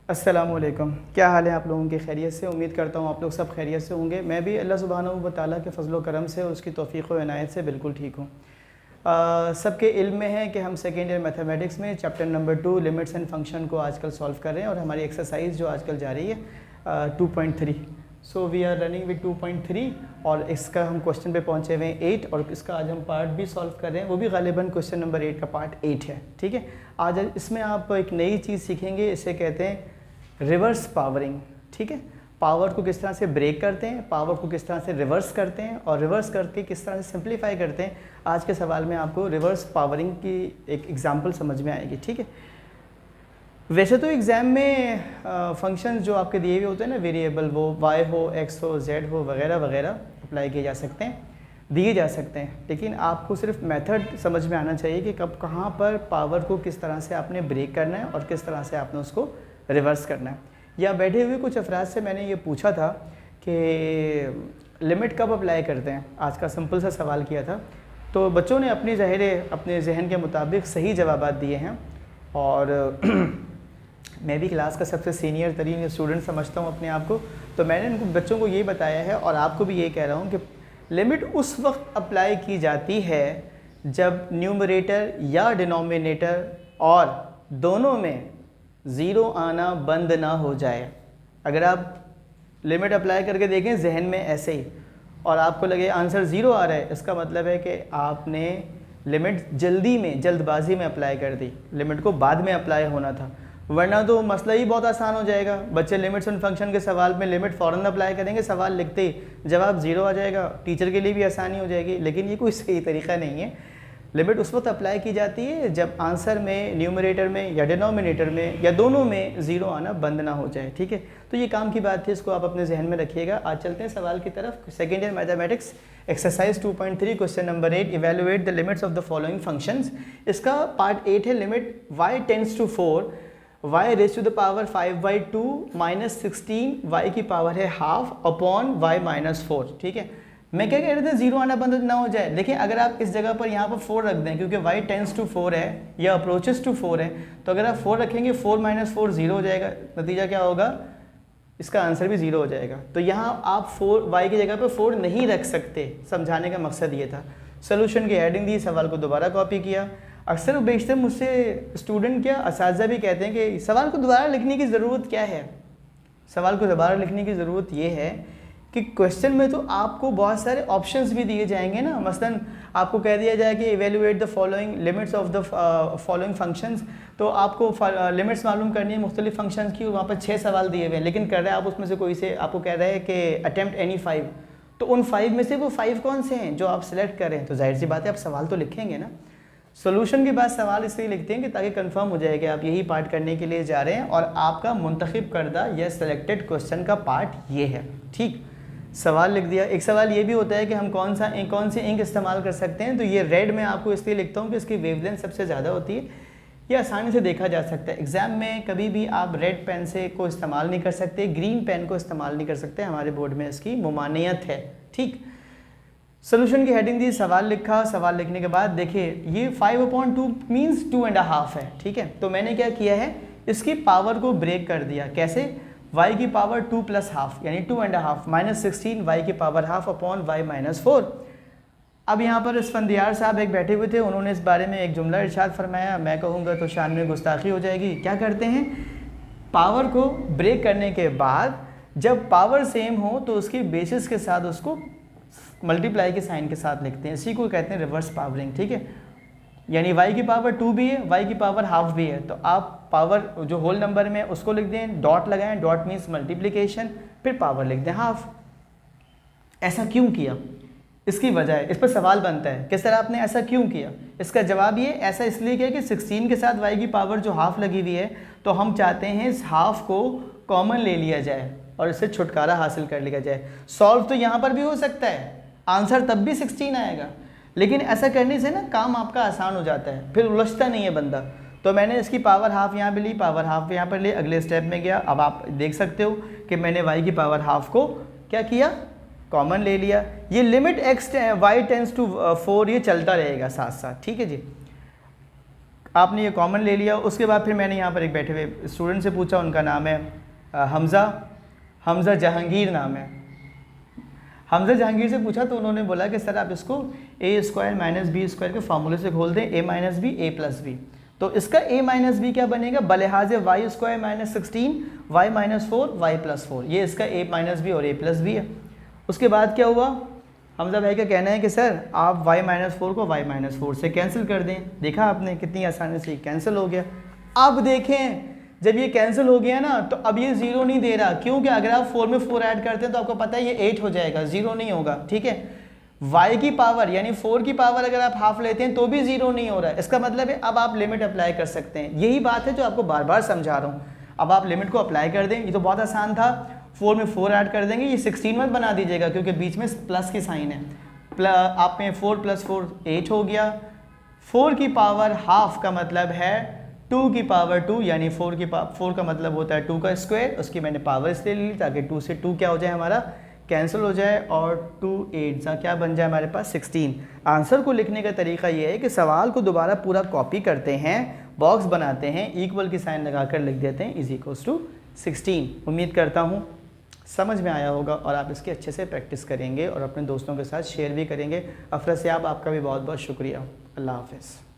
अस्सलामुअलैकुम। क्या हाल है आप लोगों की? खैरियत से? उम्मीद करता हूँ आप लोग सब खैरियत से होंगे। मैं भी अल्लाह सुब्हानहू व तआला के फ़ज़ल व करम से, उसकी तौफ़ीक़ व इनायत से बिल्कुल ठीक हूँ। सबके इल्म में है कि हम सेकेंड ईयर मैथमेटिक्स में chapter number 2 limits and function को आजकल सॉल्व कर रहे हैं और हमारी एक्सरसाइज जो आजकल जा रही है 2.3। So we are running with 2.3 और इसका हम क्वेश्चन पे पहुँचे हुए हैं 8 और इसका आज हम पार्ट भी सॉल्व कर रहे हैं, वो भी गालिबन क्वेश्चन नंबर 8 का पार्ट 8 है। ठीक है, आज इसमें आप एक नई चीज़ सीखेंगे, इसे कहते हैं रिवर्स पावरिंग। ठीक है, पावर को किस तरह से ब्रेक करते हैं, पावर को किस तरह से रिवर्स करते हैं और रिवर्स करके किस तरह से सिंप्लीफाई करते हैं। आज के सवाल में आपको रिवर्स पावरिंग की एक एग्जांपल समझ में आएगी। ठीक है, वैसे तो एग्ज़ाम में फंक्शंस जो आपके दिए हुए होते हैं ना, वेरिएबल, वो वाई हो, एक्स हो, जेड हो, वगैरह वगैरह अप्लाई किए जा सकते हैं, दिए जा सकते हैं, लेकिन आपको सिर्फ मेथड समझ में आना चाहिए कि कब कहाँ पर पावर को किस तरह से आपने ब्रेक करना है और किस तरह से आपने उसको रिवर्स करना है। या बैठे हुए कुछ अफराद से मैंने ये पूछा था कि लिमिट कब अप्लाई करते हैं, आज का सिंपल सा सवाल किया था, तो बच्चों ने अपनी अपने जहन के मुताबिक सही जवाब दिए हैं और मैं भी क्लास का सबसे सीनियर तरीन स्टूडेंट समझता हूँ अपने आप को, तो मैंने इनको बच्चों को ये बताया है और आपको भी ये कह रहा हूँ कि लिमिट उस वक्त अप्लाई की जाती है जब न्यूमरेटर या डिनोमिनेटर और दोनों में ज़ीरो आना बंद ना हो जाए। अगर आप लिमिट अप्लाई करके देखें जहन में ऐसे ही और आपको लगे आंसर ज़ीरो आ रहा है, इसका मतलब है कि आपने लिमिट जल्दबाजी में अप्लाई कर दी, लिमिट को बाद में अप्लाई होना था, वरना तो मसला ही बहुत आसान हो जाएगा। बच्चे लिमिट्स एंड फंक्शन के सवाल में लिमिट फ़ौरन अप्लाई करेंगे, सवाल लिखते ही जवाब ज़ीरो आ जाएगा, टीचर के लिए भी आसानी हो जाएगी, लेकिन ये कोई सही तरीक़ा नहीं है। लिमिट उस वक्त अप्लाई की जाती है जब आंसर में, न्यूमरेटर में या डिनोमिनेटर में या दोनों में ज़ीरो आना बंद ना हो जाए। ठीक है, तो ये काम की बात थी, इसको आप अपने जहन में रखिएगा। आज चलते हैं सवाल की तरफ। Second year mathematics exercise 2.3 question number 8, evaluate the limits of the following functions. इसका पार्ट 8 है, limit y tends to 4 y raise to the power 5/2 minus 16 y की पावर है हाफ अपॉन y माइनस 4। ठीक है, मैं क्या कह रहे थे, जीरो आना बंद ना हो जाए। देखिए, अगर आप इस जगह पर यहाँ पर 4 रख दें, क्योंकि y टेंड्स टू 4 है या अप्रोचेस टू 4 है, तो अगर आप 4 रखेंगे 4 माइनस 4 जीरो हो जाएगा, नतीजा क्या होगा, इसका आंसर भी ज़ीरो हो जाएगा। तो यहाँ आप 4 y की जगह पर 4 नहीं रख सकते, समझाने का मकसद ये था। सोल्यूशन की हेडिंग दी, सवाल को दोबारा कॉपी किया। अक्सर बेशतर मुझसे स्टूडेंट क्या असातिज़ा भी कहते हैं कि सवाल को दोबारा लिखने की ज़रूरत क्या है। सवाल को दोबारा लिखने की ज़रूरत ये है कि क्वेश्चन में तो आपको बहुत सारे ऑप्शंस भी दिए जाएंगे ना। मसलन आपको कह दिया जाए कि evaluate the following limits of the following functions, तो आपको लिमिट्स मालूम करनी है मुख्तलिफ फंक्शंस की, और वहाँ पर 6 सवाल दिए हुए हैं, लेकिन कर रहे हैं आप उसमें से कोई से, आपको कह रहे हैं कि अटेम्प्ट एनी 5, तो उन 5 में से वो 5 कौन से हैं जो आप सिलेक्ट करें, तो जाहिर सी बात है आप सवाल तो लिखेंगे ना। सोल्यूशन के बाद सवाल इसलिए लिखते हैं कि ताकि कंफर्म हो जाए कि आप यही पार्ट करने के लिए जा रहे हैं और आपका मुंतखब करदा या सिलेक्टेड क्वेश्चन का पार्ट ये है। ठीक, सवाल लिख दिया। एक सवाल ये भी होता है कि हम कौन सी इंक इस्तेमाल कर सकते हैं, तो ये रेड में आपको इसलिए लिखता हूँ कि इसकी वेवलेंथ सबसे ज़्यादा होती है, ये आसानी से देखा जा सकता है। एग्ज़ाम में कभी भी आप रेड पेन से को इस्तेमाल नहीं कर सकते, ग्रीन पेन को इस्तेमाल नहीं कर सकते, हमारे बोर्ड में इसकी मुमानियत है। ठीक, सोल्यूशन की हेडिंग दी, सवाल लिखा, सवाल लिखने के बाद देखिए ये 5/2 मीन्स 2.5 है। ठीक है, तो मैंने क्या किया है, इसकी पावर को ब्रेक कर दिया। कैसे, y की पावर 2 प्लस हाफ यानी 2.5 माइनस 16 y की power half upon y minus 4। अब यहाँ पर इसफंदियार साहब एक बैठे हुए थे, उन्होंने इस बारे में एक जुमला इरशाद फरमाया, मैं कहूँगा तो शान में गुस्ताखी हो जाएगी। क्या करते हैं, पावर को ब्रेक करने के बाद जब पावर सेम हो तो उसकी बेसिस के साथ उसको मल्टीप्लाई के साइन के साथ लिखते हैं, इसी को कहते हैं रिवर्स पावरिंग। ठीक है, यानी y की पावर 2 भी है, y की पावर हाफ भी है, तो आप पावर जो होल नंबर में उसको लिख दें, डॉट लगाएं, डॉट मीन्स मल्टीप्लिकेशन, फिर पावर लिख दें हाफ। ऐसा क्यों किया, इसकी वजह है, इस पर सवाल बनता है कि सर आपने ऐसा क्यों किया। इसका जवाब ये, ऐसा इसलिए किया कि 16 के साथ y की पावर जो हाफ लगी हुई है, तो हम चाहते हैं इस हाफ को कॉमन ले लिया जाए और इससे छुटकारा हासिल कर लिया जाए। सॉल्व तो यहाँ पर भी हो सकता है, आंसर तब भी 16 आएगा, लेकिन ऐसा करने से ना काम आपका आसान हो जाता है, फिर उलझता नहीं है बंदा। तो मैंने इसकी पावर हाफ यहाँ पे ली, पावर हाफ यहाँ पर ले, अगले स्टेप में गया। अब आप देख सकते हो कि मैंने y की पावर हाफ को क्या किया, कॉमन ले लिया। ये लिमिट y टेंड्स टू 4 ये चलता रहेगा साथ साथ। ठीक है जी, आपने ये कॉमन ले लिया। उसके बाद फिर मैंने यहाँ पर एक बैठे हुए स्टूडेंट से पूछा, उनका नाम है हमज़ा जहांगीर नाम है। हमज़ा जहांगीर से पूछा तो उन्होंने बोला कि सर आप इसको a square minus b square के फार्मूले से खोल दें, a minus b a plus b. तो इसका a माइनस बी क्या बनेगा, बलिहाज y square minus 16 y minus 4 y plus 4, ये इसका a माइनस बी और a प्लस बी है। उसके बाद क्या हुआ, हमज़ा भाई का कहना है कि सर आप y माइनस 4 को y माइनस 4 से कैंसिल कर दें। देखा आपने कितनी आसानी से कैंसिल हो गया। अब देखें जब ये कैंसिल हो गया ना तो अब ये 0 नहीं दे रहा, क्योंकि अगर आप 4 में 4 ऐड करते हैं तो आपको पता है ये 8 हो जाएगा, 0 नहीं होगा। ठीक है, y की पावर यानी 4 की पावर अगर आप हाफ लेते हैं तो भी 0 नहीं हो रहा है। इसका मतलब है अब आप लिमिट अप्लाई कर सकते हैं। यही बात है जो आपको बार बार समझा रहा हूँ। अब आप लिमिट को अप्लाई कर दें, ये तो बहुत आसान था। 4 में 4 ऐड कर देंगे, ये 16 मत बना दीजिएगा क्योंकि बीच में प्लस की साइन है। आप में 4 + 4 8 हो गया। 4 की पावर हाफ का मतलब है 2 की पावर 2, यानी 4 का मतलब होता है 2 का स्क्वायर। उसकी मैंने पावर इसलिए ली ताकि 2 से 2 क्या हो जाए, हमारा कैंसिल हो जाए, और 2 8 क्या बन जाए हमारे पास 16। आंसर को लिखने का तरीका ये है कि सवाल को दोबारा पूरा कॉपी करते हैं, बॉक्स बनाते हैं, इक्वल की साइन लगाकर लिख देते हैं = 16। उम्मीद करता हूँ समझ में आया होगा और आप इसकी अच्छे से प्रैक्टिस करेंगे और अपने दोस्तों के साथ शेयर भी करेंगे। अफरा सियाब, आपका भी बहुत बहुत शुक्रिया। अल्लाह हाफ़िज़।